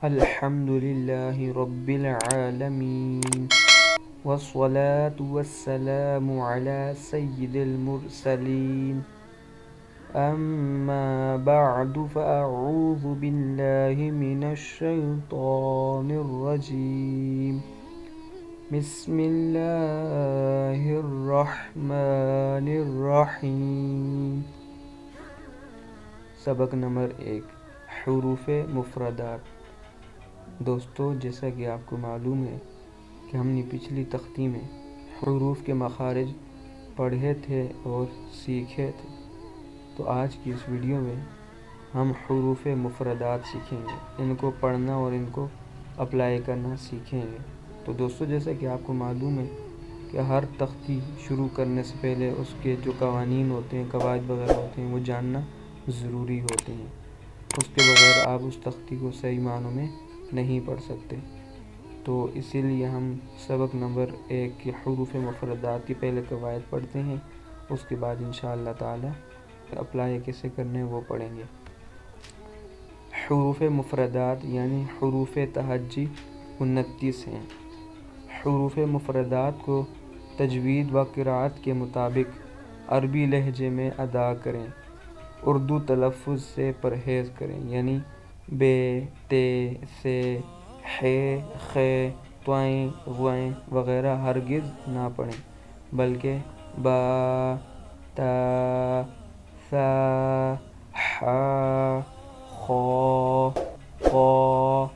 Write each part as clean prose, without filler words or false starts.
الحمد لله رب العالمين والصلاة والسلام على سيد المرسلين أما بعد فأعوذ بالله من الشيطان الرجيم بسم الله الرحمن الرحيم۔ سبق نمبر 1، حروف مفردات۔ دوستو، جیسا کہ آپ کو معلوم ہے کہ ہم نے پچھلی تختی میں حروف کے مخارج پڑھے تھے اور سیکھے تھے، تو آج کی اس ویڈیو میں ہم حروف مفردات سیکھیں گے، ان کو پڑھنا اور ان کو اپلائی کرنا سیکھیں گے۔ تو دوستو، جیسا کہ آپ کو معلوم ہے کہ ہر تختی شروع کرنے سے پہلے اس کے جو قوانین ہوتے ہیں، قواعد وغیرہ ہوتے ہیں، وہ جاننا ضروری ہوتے ہیں۔ اس کے بغیر آپ اس تختی کو صحیح معنوں میں نہیں پڑھ سکتے۔ تو اسی لیے ہم سبق نمبر 1 کی حروف مفردات کی پہلے قواعد پڑھتے ہیں، اس کے بعد انشاءاللہ تعالی اپلائی کیسے کرنے وہ پڑھیں گے۔ حروف مفردات یعنی حروف تہجی 29 ہیں۔ حروف مفردات کو تجوید و قرأت کے مطابق عربی لہجے میں ادا کریں، اردو تلفظ سے پرہیز کریں، یعنی بے، تے، سے، حے، خے، توئیں، غوئیں وغیرہ ہرگز نہ پڑھیں، بلکہ با، تا، ثا، حا، خا، قا،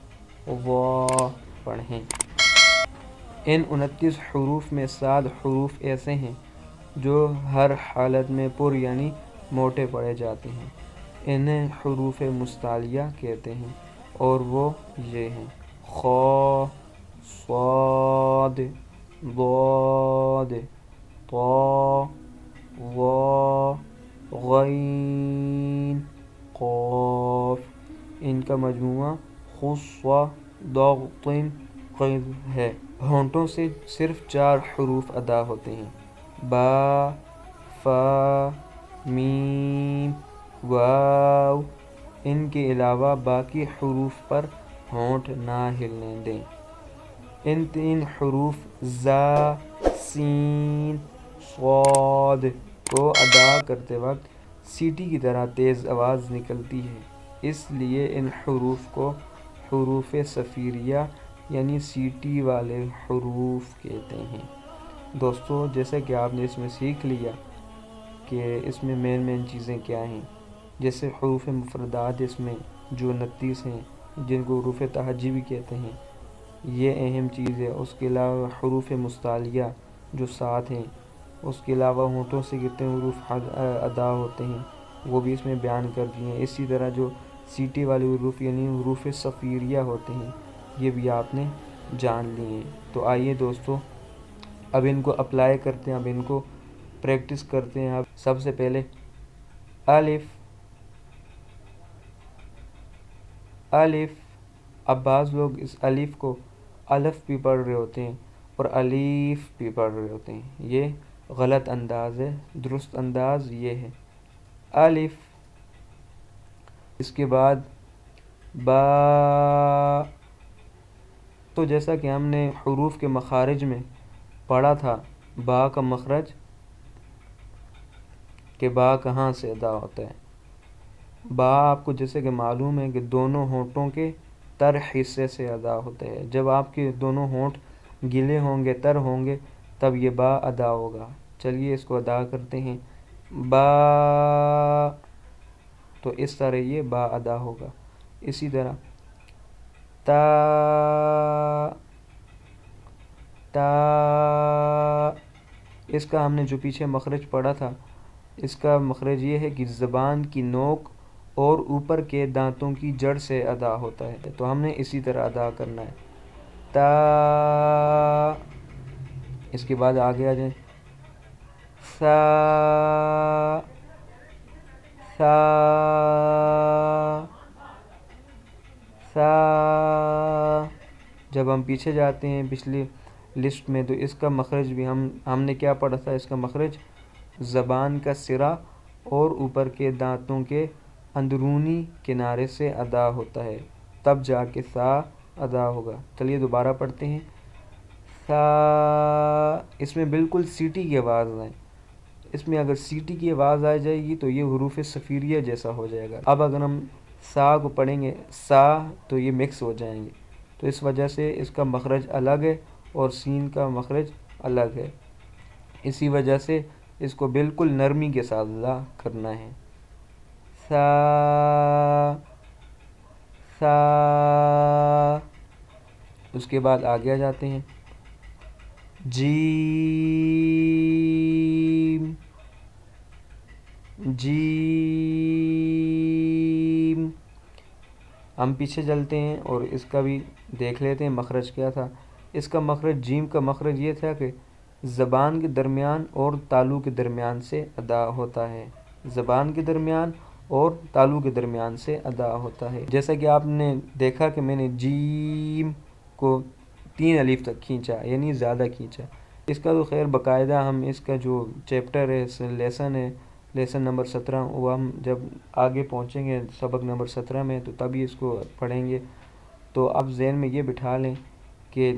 ضا پڑھیں۔ ان 29 حروف میں 7 حروف ایسے ہیں جو ہر حالت میں پر یعنی موٹے پڑھے جاتے ہیں، انہیں حروف مستعلیہ کہتے ہیں، اور وہ یہ ہیں: خا، صاد، ضاد، طا، ظا، غین، قاف۔ ان کا مجموعہ خص ضغط قذ ہے۔ ہونٹوں سے صرف 4 حروف ادا ہوتے ہیں: با، فا، میم، واو۔ ان کے علاوہ باقی حروف پر ہونٹ نہ ہلنے دیں۔ ان 3 حروف زا، سین، صاد کو ادا کرتے وقت سیٹی کی طرح تیز آواز نکلتی ہے، اس لیے ان حروف کو حروف صفیریہ یعنی سیٹی والے حروف کہتے ہیں۔ دوستو، جیسا کہ آپ نے اس میں سیکھ لیا کہ اس میں مین چیزیں کیا ہیں، جیسے حروف مفردات اس میں جو 29 ہیں جن کو حروف تہجی بھی کہتے ہیں، یہ اہم چیز ہے۔ اس کے علاوہ حروف مستعلیہ جو 7 ہیں، اس کے علاوہ ہونٹوں سے کتنے حروف ادا ہوتے ہیں وہ بھی اس میں بیان کر دیے ہیں۔ اسی طرح جو سیٹی والے حروف یعنی حروف صفیریہ ہوتے ہیں، یہ بھی آپ نے جان لیے ہیں۔ تو آئیے دوستو، اب ان کو اپلائی کرتے ہیں، اب ان کو پریکٹس کرتے ہیں۔ اب سب سے پہلے الف، الف۔ اب بعض لوگ اس الف کو الف بھی پڑھ رہے ہوتے ہیں اور الیف بھی پڑھ رہے ہوتے ہیں، یہ غلط انداز ہے۔ درست انداز یہ ہے الف۔ اس کے بعد با۔ تو جیسا کہ ہم نے حروف کے مخارج میں پڑھا تھا، با کا مخرج کہ با کہاں سے ادا ہوتا ہے۔ با آپ کو جیسے کہ معلوم ہے کہ دونوں ہونٹوں کے تر حصے سے ادا ہوتا ہے۔ جب آپ کے دونوں ہونٹ گلے ہوں گے، تر ہوں گے، تب یہ با ادا ہوگا۔ چلیے اس کو ادا کرتے ہیں۔ با، تو اس طرح یہ با ادا ہوگا۔ اسی طرح تا، تا۔ اس کا ہم نے جو پیچھے مخرج پڑھا تھا، اس کا مخرج یہ ہے کہ زبان کی نوک اور اوپر کے دانتوں کی جڑ سے ادا ہوتا ہے، تو ہم نے اسی طرح ادا کرنا ہے۔ تا۔ اس کے بعد آگے آ جائیں۔ سا، سا، سا۔ جب ہم پیچھے جاتے ہیں پچھلی لسٹ میں، تو اس کا مخرج بھی ہم نے کیا پڑھا تھا؟ اس کا مخرج زبان کا سرا اور اوپر کے دانتوں کے اندرونی کنارے سے ادا ہوتا ہے۔ تب جا کے سا ادا ہوگا۔ چلیے دوبارہ پڑھتے ہیں۔ سا، اس میں بالکل سیٹی کی آواز آئے، اس میں اگر سیٹی کی آواز آ جائے گی تو یہ حروف صفیریہ جیسا ہو جائے گا۔ اب اگر ہم سا کو پڑھیں گے سا تو یہ مکس ہو جائیں گے، تو اس وجہ سے اس کا مخرج الگ ہے اور سین کا مخرج الگ ہے، اسی وجہ سے اس کو بالکل نرمی کے ساتھ ادا کرنا ہے۔ سا سا، اس کے بعد آگے آ جاتے ہیں۔ جیم جیم، ہم پیچھے چلتے ہیں اور اس کا بھی دیکھ لیتے ہیں مخرج کیا تھا۔ اس کا مخرج، جیم کا مخرج یہ تھا کہ زبان کے درمیان اور تالو کے درمیان سے ادا ہوتا ہے، زبان کے درمیان اور تالو کے درمیان سے ادا ہوتا ہے۔ جیسا کہ آپ نے دیکھا کہ میں نے جیم کو 3 الف تک کھینچا، یعنی زیادہ کھینچا۔ اس کا تو خیر باقاعدہ ہم اس کا جو چیپٹر ہے، لیسن ہے، لیسن نمبر 17، وہ ہم جب آگے پہنچیں گے سبق نمبر 17 میں تو تبھی اس کو پڑھیں گے۔ تو اب ذہن میں یہ بٹھا لیں کہ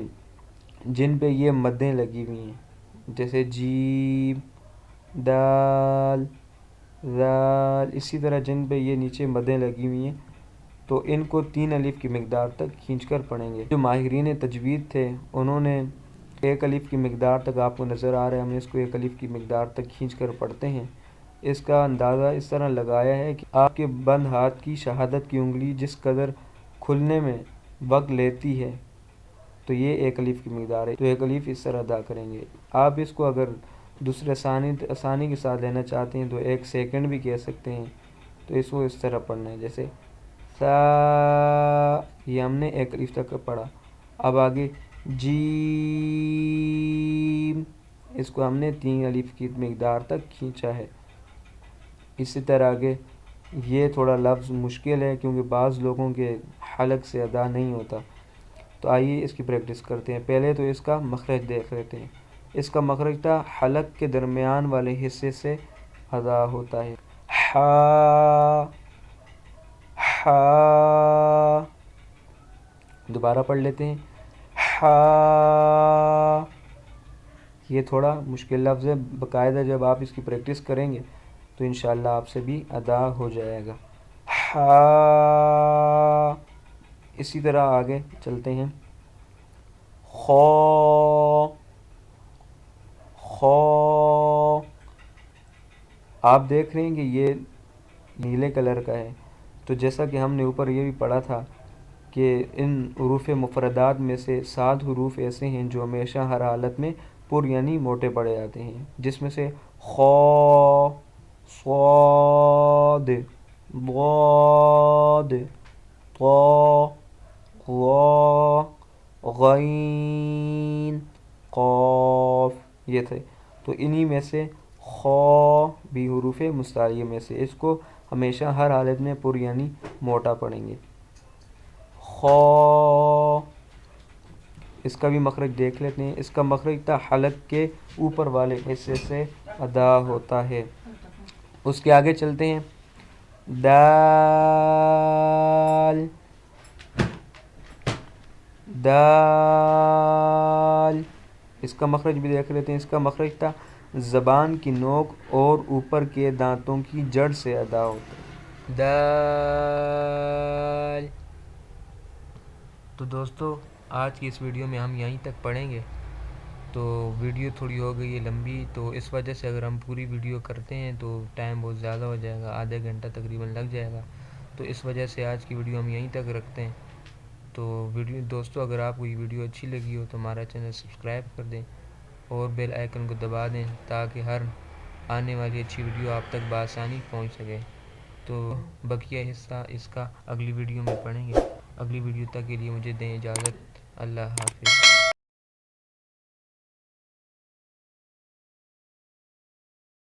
جن پہ یہ مدیں لگی ہوئی ہیں، جیسے جیم، دال، ذال، اسی طرح جن پہ یہ نیچے مدیں لگی ہوئی ہیں تو ان کو 3 الف کی مقدار تک کھینچ کر پڑھیں گے۔ جو ماہرین تجوید تھے انہوں نے 1 الف کی مقدار تک، آپ کو نظر آ رہا ہے ہم نے اس کو 1 الف کی مقدار تک کھینچ کر پڑھتے ہیں۔ اس کا اندازہ اس طرح لگایا ہے کہ آپ کے بند ہاتھ کی شہادت کی انگلی جس قدر کھلنے میں وقت لیتی ہے تو یہ 1 الف کی مقدار ہے، تو 1 الف اس طرح ادا کریں گے۔ آپ اس کو اگر دوسرے آسانی کے ساتھ لینا چاہتے ہیں تو 1 سیکنڈ بھی کہہ سکتے ہیں، تو اس کو اس طرح پڑھنا ہے، جیسے سا، یہ ہم نے 1 الف تک پڑھا۔ اب آگے جیم، اس کو ہم نے 3 الف کی مقدار تک کھینچا ہے۔ اسی طرح آگے یہ تھوڑا لفظ مشکل ہے کیونکہ بعض لوگوں کے حلق سے ادا نہیں ہوتا، تو آئیے اس کی پریکٹس کرتے ہیں۔ پہلے تو اس کا مخرج دیکھ لیتے ہیں۔ اس کا مخرج تھا حلق کے درمیان والے حصے سے ادا ہوتا ہے، ہا ہا۔ دوبارہ پڑھ لیتے ہیں، ہا۔ یہ تھوڑا مشکل لفظ ہے، باقاعدہ جب آپ اس کی پریکٹس کریں گے تو انشاءاللہ آپ سے بھی ادا ہو جائے گا، ہا۔ اسی طرح آگے چلتے ہیں، خو خو۔ آپ دیکھ رہے ہیں کہ یہ نیلے کلر کا ہے، تو جیسا کہ ہم نے اوپر یہ بھی پڑھا تھا کہ ان حروف مفردات میں سے 7 حروف ایسے ہیں جو ہمیشہ ہر حالت میں پر یعنی موٹے پڑے جاتے ہیں، جس میں سے خو، صاد، ضاد، طا، ظا، غین، قاف، یہ تھے۔ تو انہی میں سے خو بھی حروف مستعلیہ میں سے، اس کو ہمیشہ ہر حالت میں پر یعنی موٹا پڑھیں گے، خو۔ اس کا بھی مخرج دیکھ لیتے ہیں۔ اس کا مخرج تا حلق کے اوپر والے حصے سے ادا ہوتا ہے۔ اس کے آگے چلتے ہیں، دال دال۔ اس کا مخرج بھی دیکھ لیتے ہیں۔ اس کا مخرج تھا زبان کی نوک اور اوپر کے دانتوں کی جڑ سے ادا ہوتا ہے، دال۔ تو دوستو آج کی اس ویڈیو میں ہم یہیں تک پڑھیں گے، تو ویڈیو تھوڑی ہو گئی ہے لمبی، تو اس وجہ سے اگر ہم پوری ویڈیو کرتے ہیں تو ٹائم بہت زیادہ ہو جائے گا، آدھا گھنٹہ تقریباً لگ جائے گا، تو اس وجہ سے آج کی ویڈیو ہم یہیں تک رکھتے ہیں۔ تو دوستو اگر آپ کو یہ ویڈیو اچھی لگی ہو تو ہمارا چینل سبسکرائب کر دیں اور بیل آئیکن کو دبا دیں تاکہ ہر آنے والی اچھی ویڈیو آپ تک بآسانی پہنچ سکے۔ تو بقیہ حصہ اس کا اگلی ویڈیو میں پڑھیں گے۔ اگلی ویڈیو تک کے لیے مجھے دیں اجازت، اللہ حافظ۔